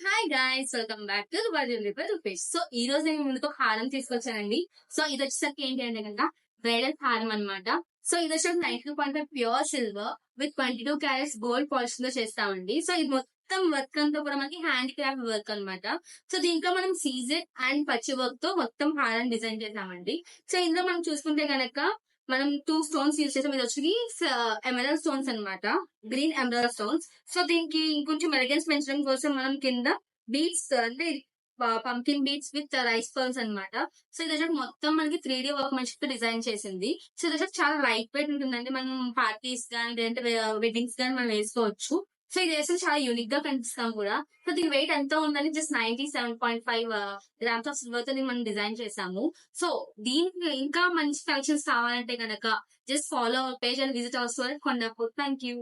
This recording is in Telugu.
Hi guys, welcome back to world repair Rupesh. So ఈ రోజు నేను ముందుకు ఒక హారం తీసుకొచ్చానండి. సో ఇది వచ్చేసరికి ఏంటి అంటే కనుక బ్రైడల్ హారం అన్నమాట. సో ఇది వచ్చేసరికి 92.5 pure silver with 22 carats gold polish తో చేస్తామండి. సో ఇది మొత్తం వర్క్ అంతా కూడా మనకి హ్యాండ్ క్రాఫ్ట్ వర్క్ అన్నమాట. సో దీంట్లో మనం సీజెడ్ అండ్ పచ్చి వర్క్ తో మొత్తం హారం డిజైన్ చేసామండి. సో ఇందులో మనం చూసుకుంటే గనక మనం 2 స్టోన్స్ యూజ్ చేసాం. ఇది వచ్చి ఎమరల్ స్టోన్స్ అన్నమాట, గ్రీన్ ఎమరల్ స్టోన్స్. సో దీనికి ఇంకొంచెం ఎలిగెన్స్ పెంచడం కోసం మనం కింద బీట్స్ అంటే pumpkin beads with rice pearls అన్నమాట. సో ఇది వచ్చి మొత్తం మనకి 3D వర్క్ మంచిగా డిజైన్ చేసింది. సో ఇది వచ్చి చాలా లైట్ వెయిట్ ఉంటుందండి. మనం పార్టీస్ కానీ లేదంటే వెడ్డింగ్స్ కానీ మనం వేసుకోవచ్చు. సో ఇది వేస్తే చాలా యూనిక్ గా కనిపిస్తాం కూడా. సో దీని వెయిట్ ఎంత ఉందని జస్ట్ 97.5 గ్రామ్స్ ఆఫ్ సిల్వర్ తో మనం డిజైన్ చేసాము. సో దీనికి ఇంకా మంచి కలెక్షన్స్ కావాలంటే కనుక just follow our page and visit our store Kondapur. Thank you.